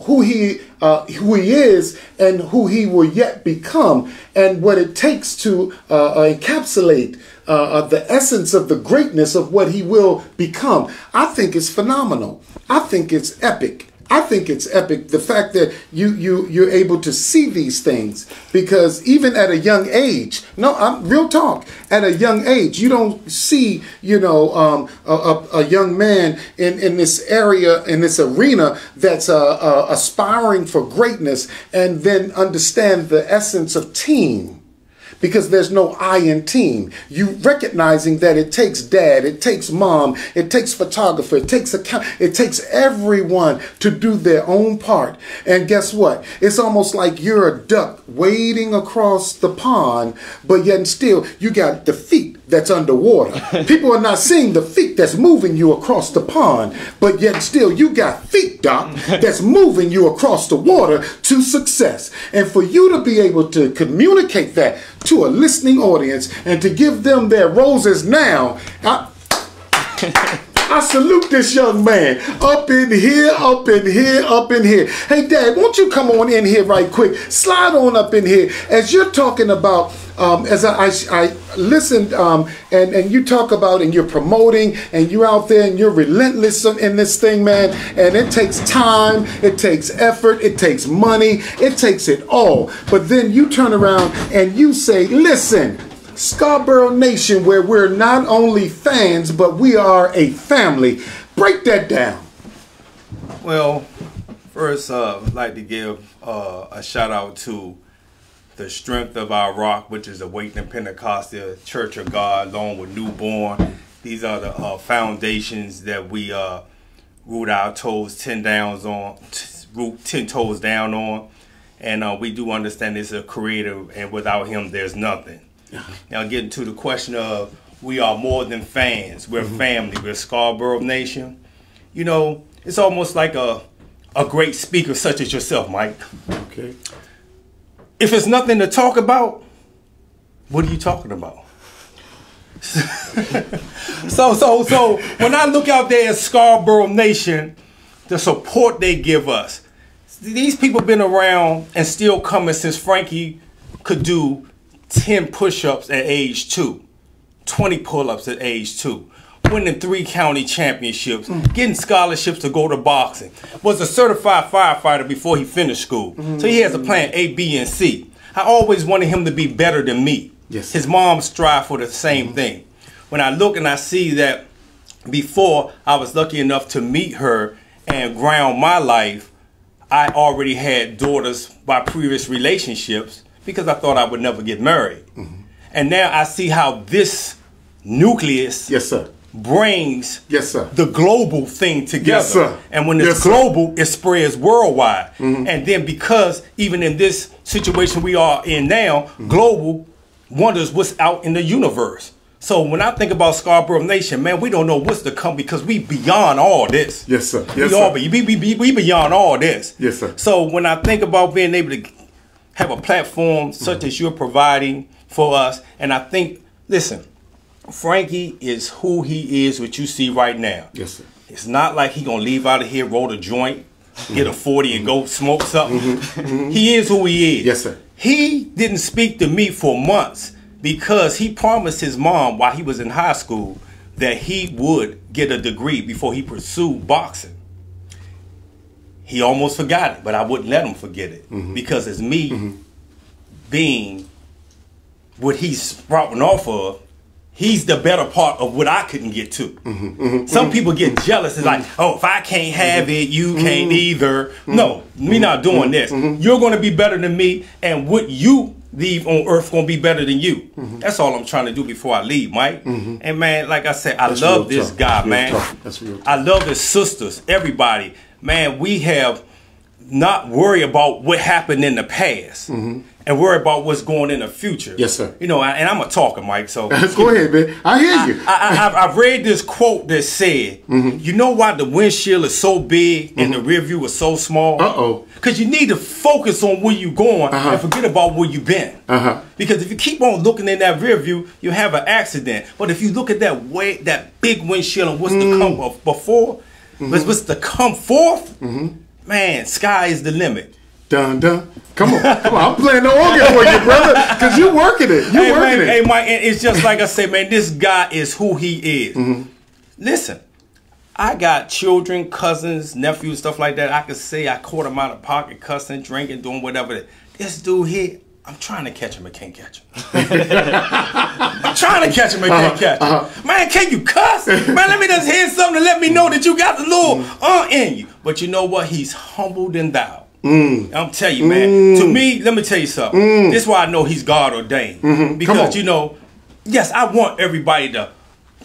who he is and who he will yet become, and what it takes to encapsulate the essence of the greatness of what he will become. I think it's phenomenal. I think it's epic. The fact that you're able to see these things, because even at a young age, I'm real talk. At a young age, you don't see a young man in this area, in this arena, that's aspiring for greatness, and then understand the essence of team. Because there's no I in team. You recognizing that it takes dad, it takes mom, it takes photographer, it takes everyone to do their own part. And guess what? It's almost like you're a duck wading across the pond, but yet still you got the feet that's underwater. People are not seeing the feet that's moving you across the pond, but yet still you got feet, Doc, that's moving you across the water to success. And for you to be able to communicate that to a listening audience and to give them their roses now, I I salute this young man. Up in here, up in here, up in here. Hey, Dad, won't you come on in here right quick? Slide on up in here. As you're talking about, as I listened, and you talk about, and you're promoting, and you're out there, and you're relentless in this thing, man. And it takes time, it takes effort, it takes money, it takes it all. But then you turn around and you say, listen, Scarboro Nation, where we're not only fans, but we are a family. Break that down. Well, first, I'd like to give a shout out to the Strength of Our Rock, which is Awakening Pentecostal Church of God, along with Newborn. These are the foundations that we root our toes 10 toes down on. And we do understand it's a creator, and without him, there's nothing. Now, getting to the question of we are more than fans. We're family. We're Scarboro Nation. You know, it's almost like a great speaker such as yourself, Mike. Okay. If it's nothing to talk about, what are you talking about? So when I look out there at Scarboro Nation, the support they give us, these people been around and still coming since Frankie could do 10 push-ups at age 2, 20 pull-ups at age 2, winning 3 county championships, getting scholarships to go to boxing, was a certified firefighter before he finished school. So he has a plan A, B, and C. I always wanted him to be better than me. Yes. His mom strive for the same thing. When I look and I see that before I was lucky enough to meet her and ground my life, I already had daughters by previous relationships because I thought I would never get married. And now I see how this nucleus brings the global thing together. Yes, sir. And when it's global, it spreads worldwide. And then because even in this situation we are in now, global wonders what's out in the universe. So when I think about Scarboro Nation, man, we don't know what's to come because we beyond all this. Yes, sir. We beyond all this. Yes, sir. So when I think about being able to have a platform such as you're providing for us, and I think, listen, Frankie is who he is, what you see right now. Yes, sir. It's not like he gonna leave out of here, roll a joint, get a 40 and go smoke something. He is who he is. Yes, sir. He didn't speak to me for months because he promised his mom while he was in high school that he would get a degree before he pursued boxing. He almost forgot it, but I wouldn't let him forget it because it's me being what he's sprouting off of. He's the better part of what I couldn't get to. Some people get jealous. It's like, oh, if I can't have it, you can't either. No, me not doing this. You're going to be better than me, and what you leave on earth going to be better than you. That's all I'm trying to do before I leave, Mike. And, man, like I said, I love this guy, man. I love his sisters, everybody. Man, we have not worried about what happened in the past. And worry about what's going in the future. Yes, sir. You know, and I'm a talker, Mike. So go ahead, man. I hear you. I've read this quote that said, "You know why the windshield is so big and the rear view is so small? Because you need to focus on where you're going and forget about where you've been. Because if you keep on looking in that rear view, you have an accident. But if you look at that big windshield and what's to come before, what's to come forth, man, sky is the limit." Dun, dun. Come on. I'm playing the organ for you, brother, because you're working it. You're working it. Hey, Mike, and it's just like I say, man, this guy is who he is. Listen, I got children, cousins, nephews, stuff like that. I could say I caught him out of pocket, cussing, drinking, doing whatever. This dude here, I'm trying to catch him, I can't catch him. I'm trying to catch him, I can't catch him. Man, can you cuss? Man, let me just hear something to let me know that you got the little in you. But you know what? He's humbled and thou. I'm telling you, man. To me, let me tell you something. This is why I know he's God ordained. Because, you know, yes, I want everybody to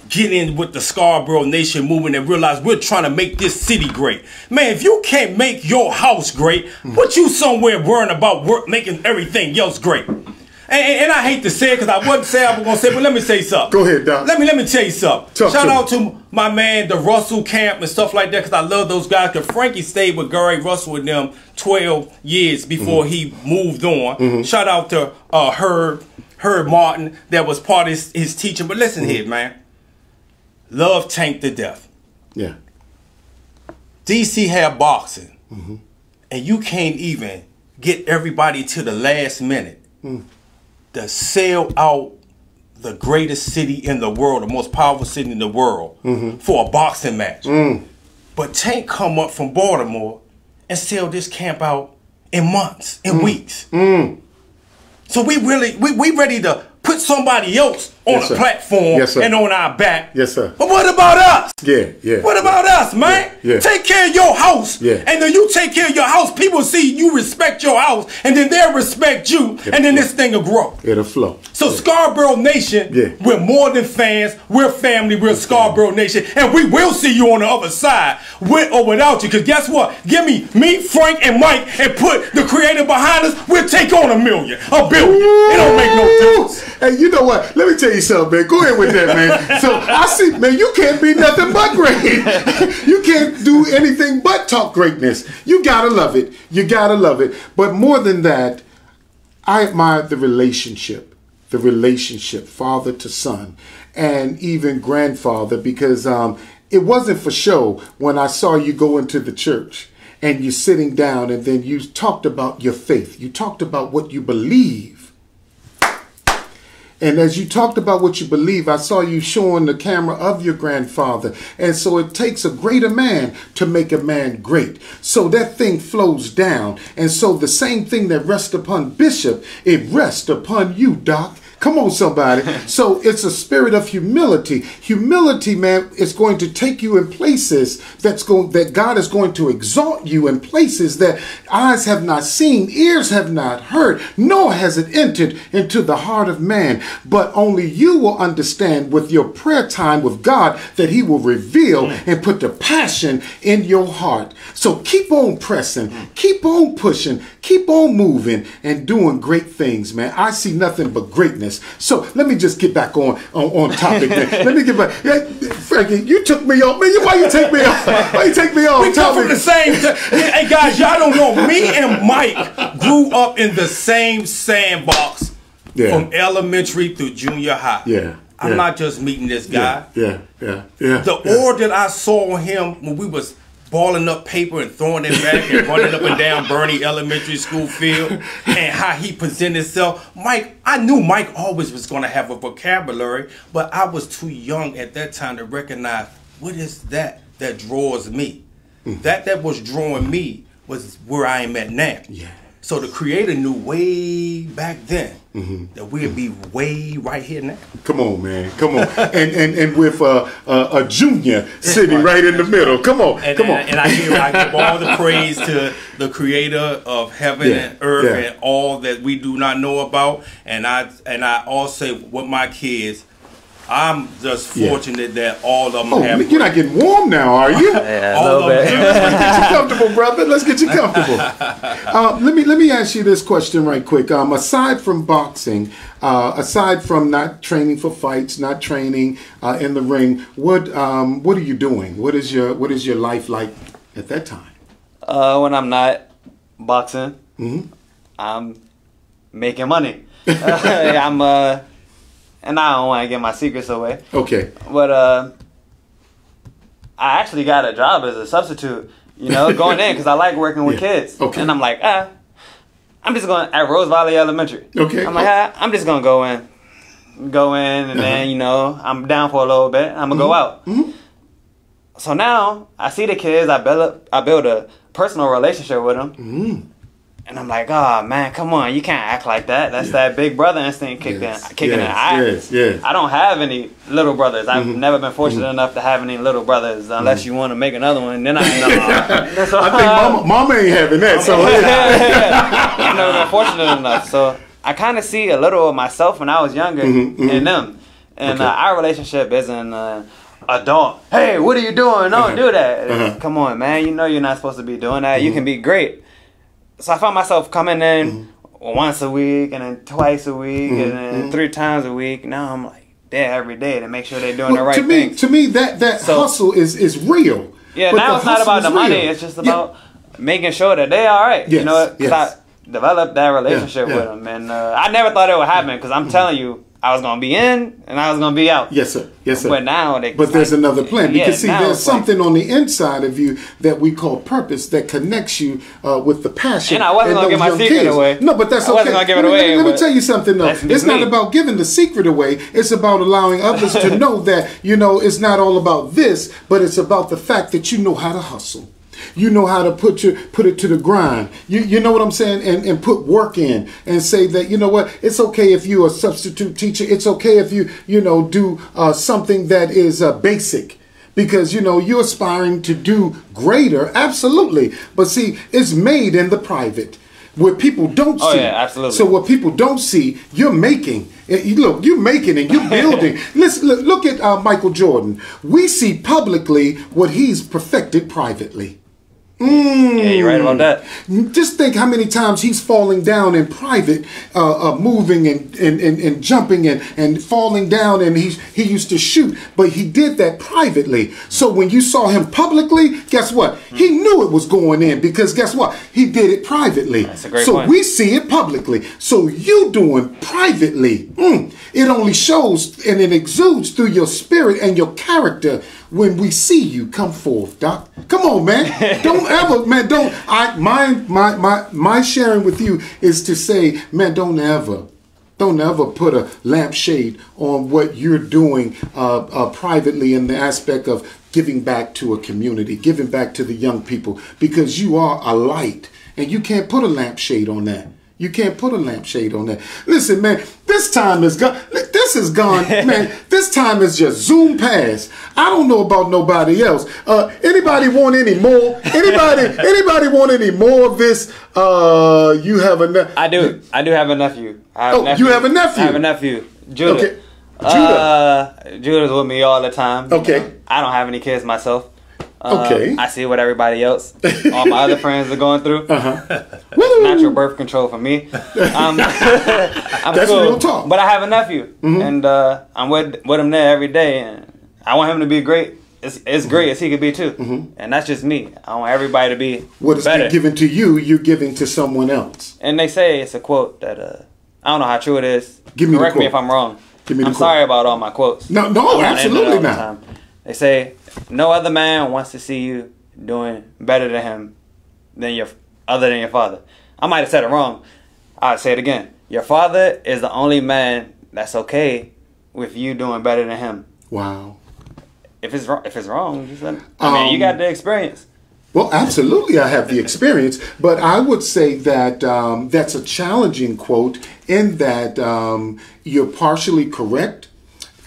get in with the Scarboro Nation movement and realize we're trying to make this city great. Man, if you can't make your house great, what you somewhere worrying about making everything else great? And I hate to say it because I wasn't saying I was going to say it, but let me say something. Go ahead, Doc. Let me tell you something. Shout out to my man, the Russell camp and stuff like that, because I love those guys. Because Frankie stayed with Gary Russell with them 12 years before he moved on. Shout out to Herb Martin that was part of his teaching. But listen here, man. Love tanked to death. Yeah. DC had boxing, and you can't even get everybody to the last minute to sell out the greatest city in the world, the most powerful city in the world, for a boxing match. But Tank come up from Baltimore and sell this camp out in months, in weeks. So we ready to put somebody else on a platform and on our back. Yes, sir. But what about us? Yeah. What about us, man? Yeah. Take care of your house. Yeah. And then you take care of your house, people see you respect your house, and then they'll respect you, and then this thing will grow. It'll flow. So Scarboro Nation, we're more than fans. We're family. We're Scarboro Nation. And we will see you on the other side, with or without you. Because guess what? Give me, Frank, and Mike, and put the creator behind us. We'll take on $1 million, $1 billion. It don't make no difference. Hey, you know what? Let me tell you something, man. Go ahead with that, man. So I see, man, you can't be nothing but great. You can't do anything but talk greatness. You gotta love it. You gotta love it. But more than that, I admire the relationship, father to son, and even grandfather, because it wasn't for show when I saw you go into the church and you're sitting down and then you talked about your faith. You talked about what you believe. And as you talked about what you believe, I saw you showing the camera of your grandfather. And so it takes a greater man to make a man great. So that thing flows down. And so the same thing that rests upon Bishop, it rests upon you, Doc. Come on, somebody. So it's a spirit of humility. Humility, man, is going to take you in places that God is going to exalt you in places that eyes have not seen, ears have not heard, nor has it entered into the heart of man. But only you will understand with your prayer time with God that he will reveal and put the passion in your heart. So keep on pressing, keep on pushing, keep on moving and doing great things, man. I see nothing but greatness. So let me just get back on topic, man. Let me get back. Frankie, you took me off. Man, why you take me off? Why you take me off? We come from the same. Hey guys, y'all don't know. Me and Mike grew up in the same sandbox from elementary through junior high. I'm not just meeting this guy. The aura that I saw on him when we was balling up paper and throwing it back and running up and down Bernie Elementary School field, and how he presented himself. Mike, I knew Mike always was going to have a vocabulary, but I was too young at that time to recognize what is that draws me. That was drawing me was where I am at now. So the creator knew way back then that we'd be way right here now. Come on, man. Come on. and with a junior sitting right in the middle. Come on. Come on. And I give all the praise to the creator of heaven and earth and all that we do not know about. And I also, with my kids, I'm just fortunate that all of them have. You're not getting warm now, are you? A little bit. Let's get you comfortable, brother. Let's get you comfortable. Let me ask you this question right quick. Aside from boxing, aside from not training for fights, not training in the ring, what are you doing? What is your life like at that time? When I'm not boxing, I'm making money. And I don't want to give my secrets away. Okay. But I actually got a job as a substitute, going in because I like working with kids. Okay. And I'm like, I'm just going at Rose Valley Elementary. Okay. I'm like, I'm just going to go in, and then, I'm down for a little bit. I'm going to go out. So now I see the kids. I build a personal relationship with them. And I'm like, oh man, come on, you can't act like that. That's that big brother instinct kicking in. I don't have any little brothers. I've never been fortunate enough to have any little brothers, unless you want to make another one. Then I think mama ain't having that. So I've never been fortunate enough. So I kind of see a little of myself when I was younger in them, and our relationship isn't. Adult. Hey, what are you doing? Don't do that. Come on, man. You're not supposed to be doing that. You can be great. So I found myself coming in once a week, and then twice a week, and then 3 times a week. Now I'm like there every day to make sure they're doing the right thing. To me, that hustle is real. Yeah, now it's not about the money. It's just about making sure that they're all right. Because I developed that relationship with them, and I never thought it would happen. Because I'm telling you, I was gonna be in and I was gonna be out. Yes, sir. Yes, sir. But now, there's another plan, because yeah, there's something on the inside of you that we call purpose that connects you with the passion. And I wasn't gonna give my secret away. No, but that's okay. I wasn't gonna give it away. Let me tell you something though. It's not about giving the secret away. It's about allowing others to know that, you know, it's not all about this, but it's about the fact that you know how to hustle. You know how to put it to the grind. You know what I'm saying? And put work in and say that, you know what, it's okay if you're a substitute teacher. It's okay if you know, do something that is basic. Because, you know, you're aspiring to do greater. Absolutely. But see, it's made in the private, where people don't see. Oh, yeah, absolutely. So what people don't see, you're making. Look, you're making and you're building. Look at Michael Jordan. We see publicly what he's perfected privately. Yeah, you're right about that. Just think how many times he's falling down in private, moving and jumping and falling down, and he used to shoot, but he did that privately. So when you saw him publicly, guess what? He knew it was going in, because guess what? He did it privately. That's a great point. We see it publicly. So you doing privately, it only shows and it exudes through your spirit and your character when we see you come forth, Doc. Come on, man. Don't ever, man, my sharing with you is to say, man, don't ever put a lampshade on what you're doing privately in the aspect of giving back to a community, giving back to the young people, because you are a light, and you can't put a lampshade on that. You can't put a lampshade on that. Listen, man, this time is gone. This is gone, man. This time is just zoom past. I don't know about nobody else. Anybody want any more? Anybody want any more of this? You have enough. I do have a nephew. You have a nephew? I have a nephew. Judah. Okay. Judah. Judah's with me all the time. Okay. You know? I don't have any kids myself. Okay. I see what everybody else, all my other friends are going through. Natural birth control for me. I'm That's cool, real talk. But I have a nephew, and I'm with him there every day, and I want him to be great. As great as he could be too, and that's just me. I want everybody to be what is better. Given to you, you're giving to someone else. And they say it's a quote that I don't know how true it is. Correct me if I'm wrong. I'm sorry about all my quotes. No, absolutely not. They say no other man wants to see you doing better than him other than your father. I might have said it wrong. I'll say it again. Your father is the only man that's okay with you doing better than him. Wow. If it's wrong, I mean, you got the experience. Well, absolutely, I have the experience, but I would say that that's a challenging quote in that you're partially correct,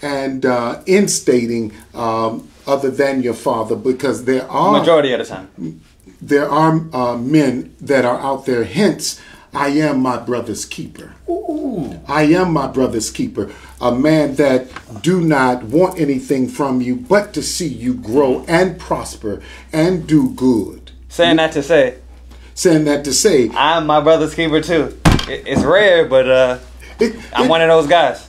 and in stating other than your father, because there are majority of the time there are men that are out there. Hence, I am my brother's keeper. Ooh. I am my brother's keeper. A man that do not want anything from you but to see you grow and prosper and do good. Saying that to say, I'm my brother's keeper too. It's rare, but I'm one of those guys.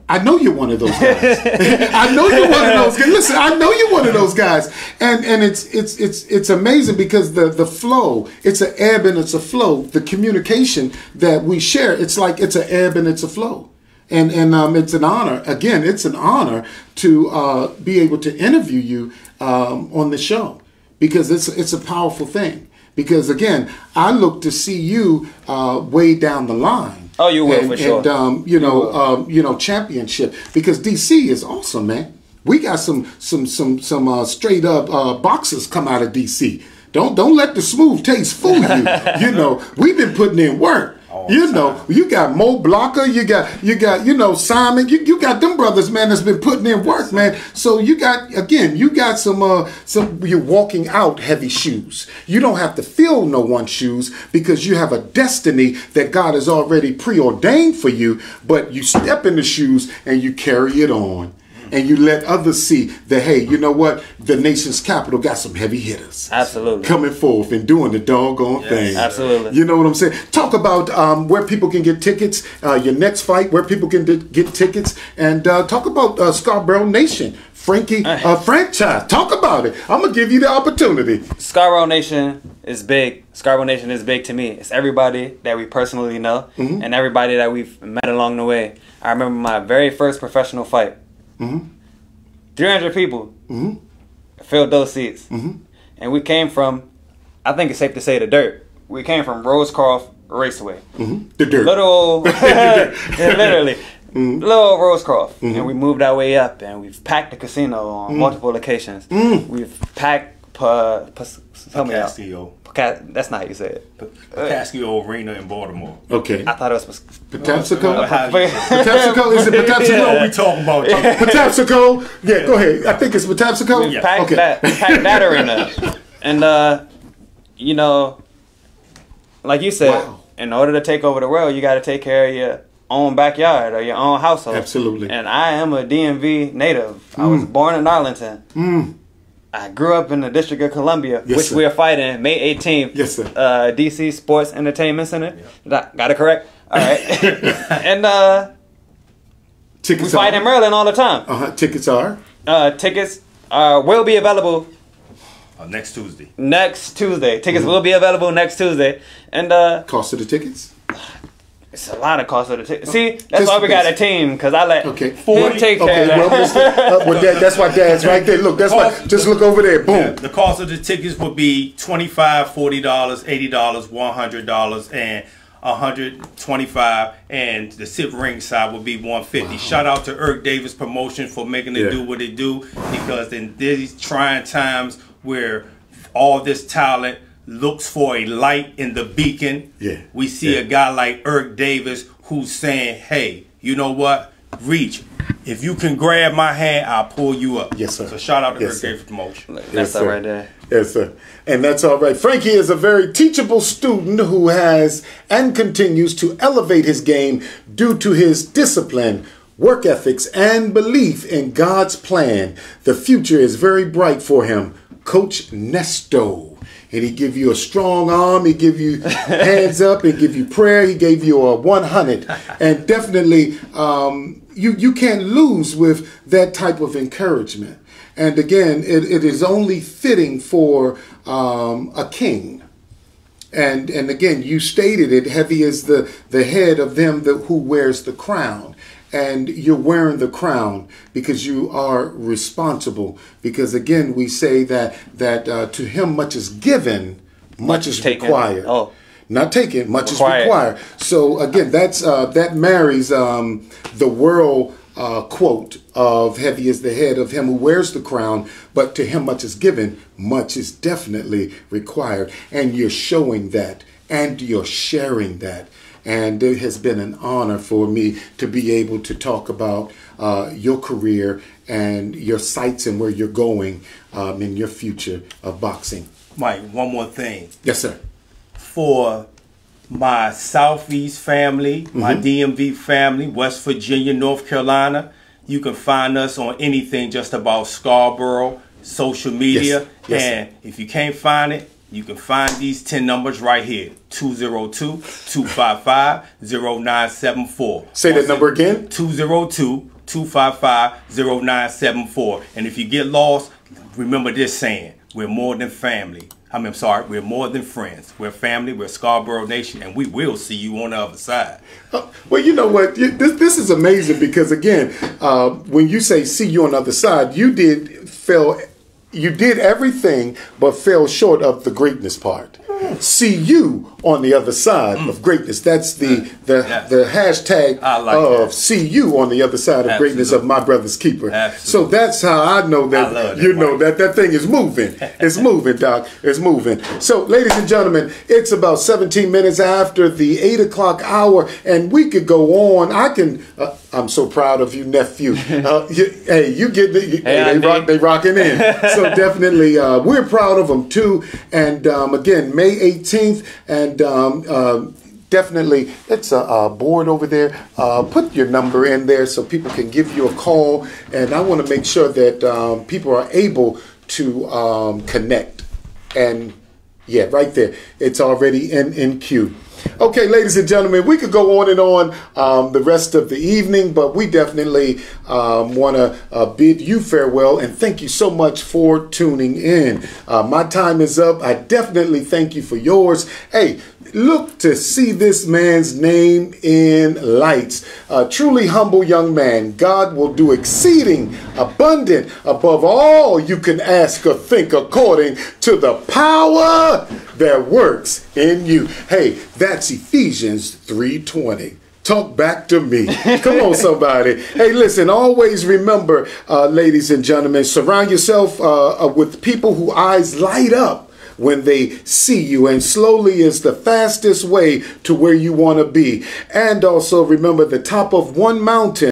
I know you're one of those guys. I know you're one of those guys. Listen, I know you're one of those guys. And it's amazing, because the flow, it's an ebb and it's a flow. The communication that we share, it's like it's an ebb and it's a flow. And it's an honor. Again, it's an honor to be able to interview you on the show, because it's a powerful thing. Because again, I look to see you way down the line. Oh, you will, for sure. And championship, because DC is awesome, man. We got some straight up boxers come out of DC. Don't let the smooth taste fool you. You know, we've been putting in work. You know, you got Mo Blocker, you got Simon, you got them brothers, man, that's been putting in work, man. So you got some you're walking out heavy shoes. You don't have to fill no one's shoes, because you have a destiny that God has already preordained for you, but you step in the shoes and you carry it on. And you let others see that, hey, you know what? The nation's capital got some heavy hitters. Absolutely. Coming forth and doing the doggone thing. Absolutely. You know what I'm saying? Talk about where people can get tickets, your next fight, where people can get tickets, and talk about Scarboro Nation. Frankie Franchise. Talk about it. I'm going to give you the opportunity. Scarboro Nation is big. Scarboro Nation is big to me. It's everybody that we personally know and everybody that we've met along the way. I remember my very first professional fight. 300 people filled those seats. And we came from, I think it's safe to say, the dirt. We came from Rosecroft Raceway. The dirt. Little, literally. Little old Rosecroft. And we moved our way up, and we've packed the casino on multiple locations. We've packed Pascasio. That's not how you say it. Pascasio Arena in Baltimore. Okay. I thought it was Patapsco? Patapsco? Is it Patapsco? What we talking about? Patapsco? Yeah, go ahead. I think it's Patapsco. We packed that arena. And, you know, like you said, in order to take over the world, you got to take care of your own backyard or your own household. Absolutely. And I am a DMV native. I was born in Arlington. I grew up in the District of Columbia, which we are fighting May 18th. Yes, sir. DC Sports Entertainment Center. Got it correct? All right. And tickets we fight in Maryland all the time. Tickets are? Tickets will be available next Tuesday. Tickets will be available next Tuesday. And cost of the tickets? It's a lot of cost of the tickets. See, that's why we got a team, because I let him take care of that. Well, that's why Dad's right there. Look, that's why. Just look over there. Boom. Yeah, the cost of the tickets would be $25, $40, $80, $100, and $125, and the sit ring side would be $150. Shout out to Irk Davis Promotion for making it do what it do, because in these trying times where all this talent looks for a light in the beacon, we see a guy like Irk Davis who's saying, hey, you know what? Reach. If you can grab my hand, I'll pull you up. Yes, sir. So shout out to Irk Davis Promotion. That's all right there. Yes, sir. And that's all right. Frankie is a very teachable student who has and continues to elevate his game due to his discipline, work ethics, and belief in God's plan. The future is very bright for him. Coach Nesto. And he give you a strong arm. He give you hands up. He give you prayer. He gave you a 100. And definitely, you can't lose with that type of encouragement. And again, it is only fitting for a king. And again, you stated it. Heavy is the head of them who wears the crown. And you're wearing the crown because you are responsible. Because again, we say that to him much is given, much is required. Oh, not taken, much is required. So again, that marries the world quote of heavy is the head of him who wears the crown, but to him much is given, much is definitely required. And you're showing that, and you're sharing that. And it has been an honor for me to be able to talk about your career and your sights and where you're going in your future of boxing. Mike, one more thing. Yes, sir. For my Southeast family, my DMV family, West Virginia, North Carolina, you can find us on anything just about Scarborough, social media. Yes, and if you can't find it, you can find these 10 numbers right here. 202-255-0974. Say that number again. 202-255-0974. And if you get lost, remember this saying. We're more than family. We're more than friends. We're family. We're Scarboro Nation. And we will see you on the other side. Well, you know what? This is amazing because, again, when you say see you on the other side, you did everything but fell short of the greatness part. See you on the other side of greatness. That's the hashtag of see you on the other side of greatness of my brother's keeper. So that's how I know that that thing is moving. It's moving, Doc. It's moving. So, ladies and gentlemen, it's about 17 minutes after the 8 o'clock hour, and we could go on. I'm so proud of you, nephew. You get they rocking in. So definitely, we're proud of them too. And again, May 18th, and definitely, it's a board over there. Put your number in there so people can give you a call. And I want to make sure that people are able to connect. And yeah, right there, it's already in queue. Okay, ladies and gentlemen, we could go on and on the rest of the evening, but we definitely want to bid you farewell and thank you so much for tuning in. My time is up. I definitely thank you for yours. Hey, look to see this man's name in lights. A truly humble young man. God will do exceeding abundant above all you can ask or think, according to the power that works in you. Hey, that's Ephesians 3:20. Talk back to me. Come on, somebody. Hey, listen, always remember, ladies and gentlemen, surround yourself with people whose eyes light up when they see you, and slowly is the fastest way to where you want to be. And also remember, the top of one mountain